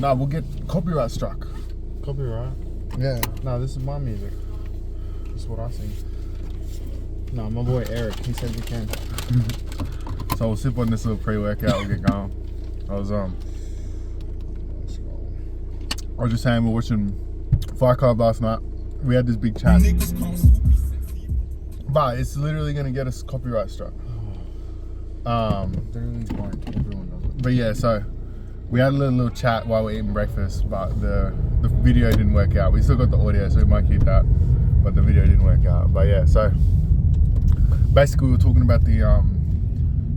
Nah, we'll get copyright struck. Copyright? Yeah. No, this is my music. This is what I sing. No, my boy Eric, he said we can. So we'll sip on this little pre-workout, we'll get going. I was just saying, we're watching Fight Club last night. We had this big chat. But it's literally gonna get us copyright struck. Literally won't. Everyone does it. But yeah, so we had a little chat while we're eating breakfast, but the video didn't work out. We still got the audio, so we might keep that, but the video didn't work out. But yeah, so basically we were talking about the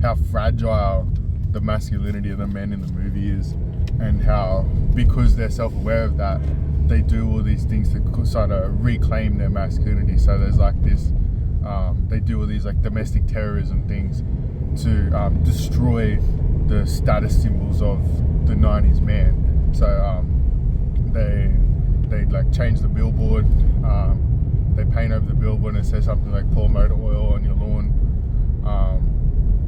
how fragile the masculinity of the men in the movie is, and how because they're self-aware of that, they do all these things to sort of reclaim their masculinity. So there's like this, they do all these like domestic terrorism things to destroy the status symbols of the 90s man. So they like change the billboard, they paint over the billboard and it says something like pour motor oil on your lawn,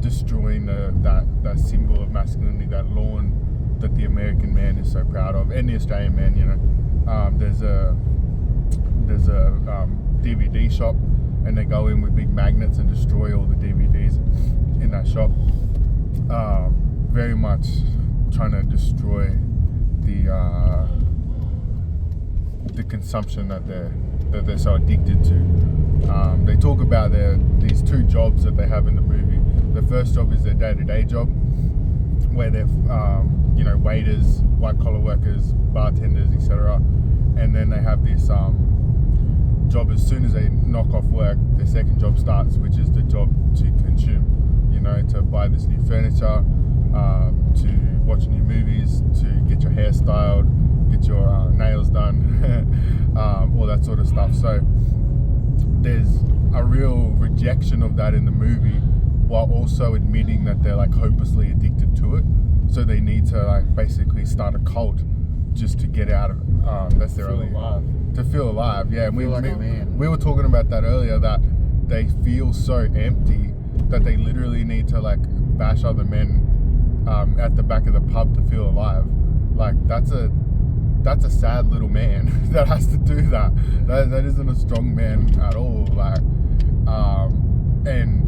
destroying that symbol of masculinity, that lawn that the American man is so proud of, and the Australian man. You know, there's a DVD shop, and they go in with big magnets and destroy all the DVDs in that shop. Very much trying to destroy the consumption that they're so addicted to. They talk about these two jobs that they have in the movie. The first job is their day-to-day job, where they're waiters, white collar workers, bartenders, etc. And then they have this job as soon as they knock off work. Their second job starts, which is the job to consume. You know, to buy this new furniture, to watch new movies, to get your hair styled, get your nails done, all that sort of stuff. So there's a real rejection of that in the movie, while also admitting that they're like hopelessly addicted to it. So they need to like basically start a cult just to get out of it. That's their only to feel alive. Yeah, and we were talking about that earlier, that they feel so empty that they literally need to like bash other men at the back of the pub to feel alive. Like that's a sad little man that has to do that. That isn't a strong man at all. Like, and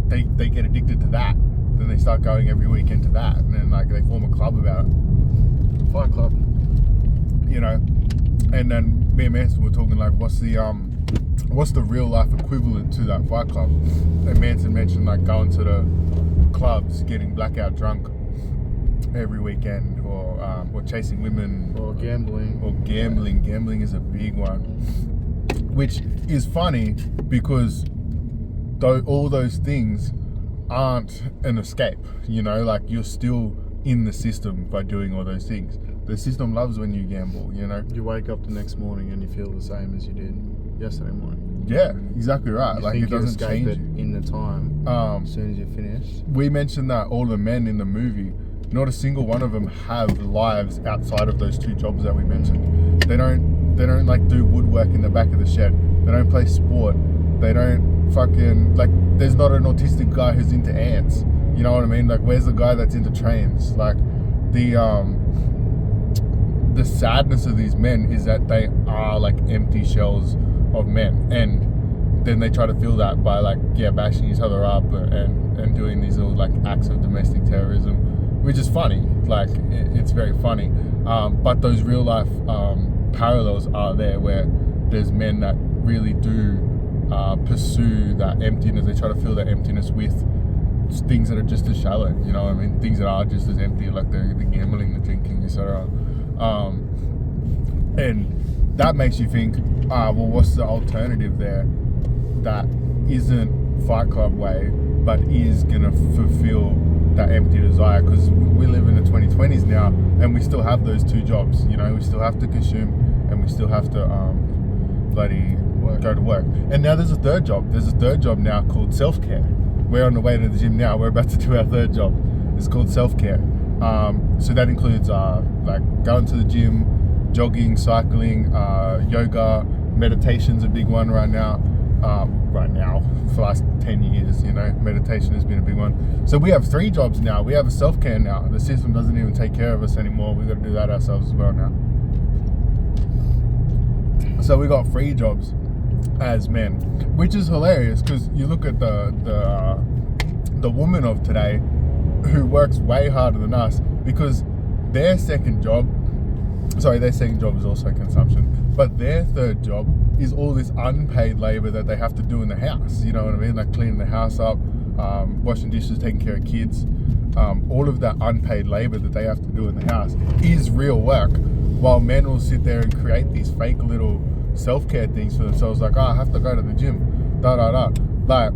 they get addicted to that. Then they start going every weekend to that, and then like they form a club about it. Fight Club. You know, and then me and Manson were talking like, what's the real life equivalent to that Fight Club? And Manson mentioned like going to the clubs, getting blackout drunk every weekend, or chasing women, or gambling. Gambling is a big one, which is funny because all those things aren't an escape. You know, like you're still in the system by doing all those things. The system loves when you gamble. You know, you wake up the next morning and you feel the same as you did yesterday morning. Yeah, exactly right. You like think it doesn't change it in the time. As soon as you're finished. We mentioned that all the men in the movie, not a single one of them have lives outside of those two jobs that we mentioned. They don't like do woodwork in the back of the shed. They don't play sport. They don't fucking like. There's not an autistic guy who's into ants. You know what I mean? Like, where's the guy that's into trains? Like, the sadness of these men is that they are like empty shells of men, and then they try to fill that by like bashing each other up and doing these little like acts of domestic terrorism, which is funny. Like, it's very funny. But those real life parallels are there, where there's men that really do pursue that emptiness. They try to fill that emptiness with things that are just as shallow, you know what I mean? Things that are just as empty, like the gambling, the drinking, etc. And that makes you think, well, what's the alternative there that isn't Fight Club way, but is gonna fulfill that empty desire? Because we live in the 2020s now, and we still have those two jobs. You know, we still have to consume, and we still have to go to work. And now there's a third job. There's a third job now called self-care. We're on the way to the gym now. We're about to do our third job. It's called self-care. So that includes like going to the gym, jogging, cycling, yoga, meditation's a big one right now. right now for the last 10 years. You know, meditation has been a big one. So we have 3 jobs now. We have a self-care now. The system doesn't even take care of us anymore. We've got to do that ourselves as well now. So we got 3 jobs as men, which is hilarious because you look at the woman of today who works way harder than us, because their second job is also consumption, but their third job is all this unpaid labor that they have to do in the house. You know what I mean? Like cleaning the house up, washing dishes, taking care of kids. All of that unpaid labor that they have to do in the house is real work, while men will sit there and create these fake little self-care things for themselves, like, oh, I have to go to the gym, like,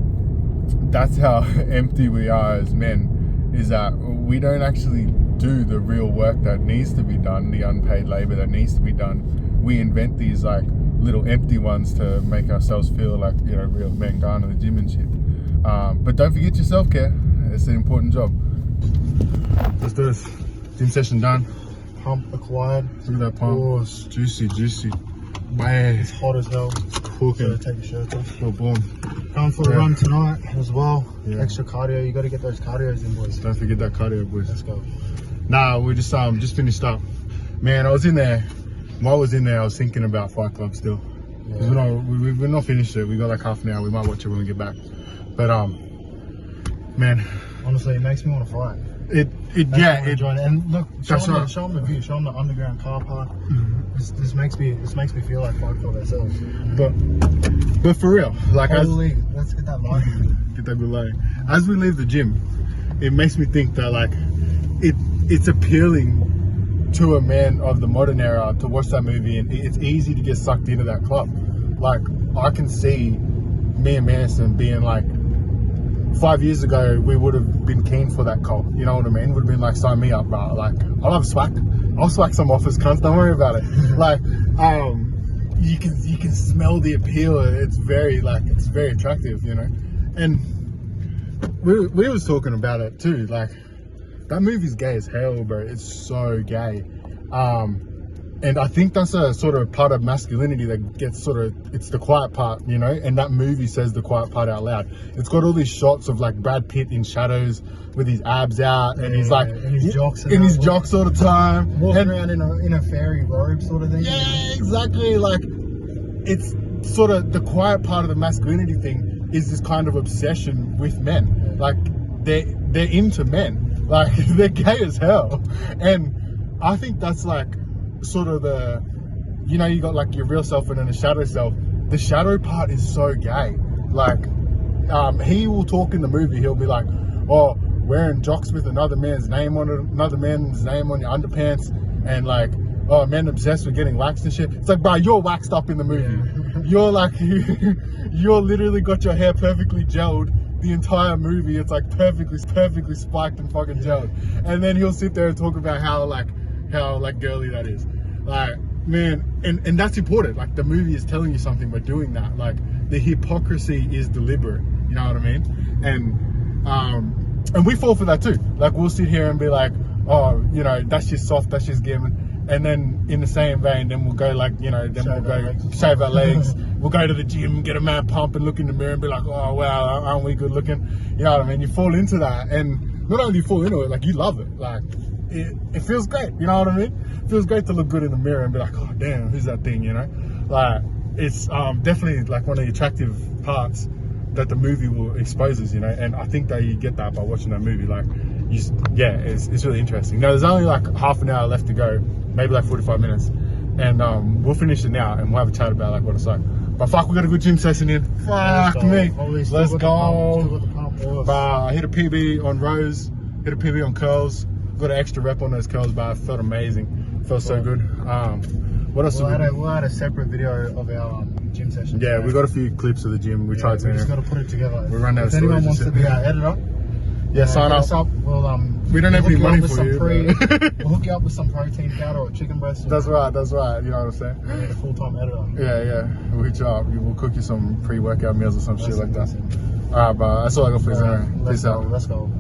that's how empty we are as men, is that we don't actually do the real work that needs to be done, the unpaid labor that needs to be done. We invent these like little empty ones to make ourselves feel like, you know, real men going to the gym and shit. But don't forget your self-care. It's an important job. Let's do this. Gym session done. Pump acquired. Look at that pump. Oh, It's juicy. Bang. it's hot as hell. It's cooking. So take your shirt off. Boom, boom. Going for a run tonight as well. Yeah. Extra cardio. You got to get those cardios in, boys. Don't forget that cardio, boys. Let's go. Nah, we just finished up. Man, I was in there. While I was in there, I was thinking about Fight Club still. Yeah. We're not finished it. We got like half an hour. We might watch it when we get back. But man, Honestly, it makes me want to fight. it. And look, show That's them, right. show them the view. Show them the underground car park. Mhm. This makes me feel like Fight Club ourselves. But for real, like Holy, let's get that light. get that good lighting. As we leave the gym, it makes me think that like it's appealing to a man of the modern era to watch that movie, and it's easy to get sucked into that club. Like I can see me and Manson being like, 5 years ago we would have been keen for that cult. You know what I mean? Would have been like, sign me up, bro. Like I love swag. I'll swag some office cunts. Don't worry about it. Like you can smell the appeal. It's very attractive, you know. And we was talking about it too. Like that movie's gay as hell, bro. It's so gay. And I think that's a sort of part of masculinity that gets it's the quiet part, you know, and that movie says the quiet part out loud. It's got all these shots of like Brad Pitt in shadows with his abs out, and he's like in his jocks all the time. Walking around in a fairy robe sort of thing. Yeah, exactly. Like it's sort of the quiet part of the masculinity thing is this kind of obsession with men. Like they're into men. Like they're gay as hell. And I think that's like sort of the, you know, you got like your real self and then the shadow self. The shadow part is so gay. Like he will talk in the movie, he'll be like, oh, wearing jocks with another man's name on it, another man's name on your underpants, and like, oh, men obsessed with getting waxed and shit. It's like, bro, you're waxed up in the movie. Yeah. You're like you're literally got your hair perfectly gelled the entire movie. It's like perfectly spiked and fucking gelled. And then he'll sit there and talk about how girly that is. Like, man, and that's important. Like the movie is telling you something by doing that. Like the hypocrisy is deliberate, you know what I mean? And we fall for that too. Like we'll sit here and be like, oh, you know, that's just soft, that's just giving. And then in the same vein, then we'll go like, you know, then we'll go shave our legs. We'll go to the gym, get a mad pump and look in the mirror and be like, oh wow, aren't we good looking? You know what I mean? You fall into that, and not only you fall into it, like you love it. Like it feels great, you know what I mean? It feels great to look good in the mirror and be like, oh damn, who's that thing, you know? Like it's definitely like one of the attractive parts that the movie will exposes, you know, and I think that you get that by watching that movie. Like it's really interesting. Now there's only like half an hour left to go, maybe like 45 minutes, and we'll finish it now and we'll have a chat about like what it's like. But fuck, we got a good gym session in. Fuck me. Let's go. I hit a PB on rows, hit a PB on curls, got an extra rep on those curls, but I felt amazing. Felt so good. What else? We'll add a separate video of our gym session. Yeah, we got a few clips of the gym. We tried to. We just got to put it together. We run out of storage. If anyone wants just to be our editor, yeah, sign up. We don't have any money for you. We'll hook you up with some protein powder or chicken breast. That's right. You know what I'm saying? We need a full-time editor. Yeah. We'll hit you up. We'll cook you some pre-workout meals or some shit like that. Alright, bro. That's all I got for you. Peace out. Let's go.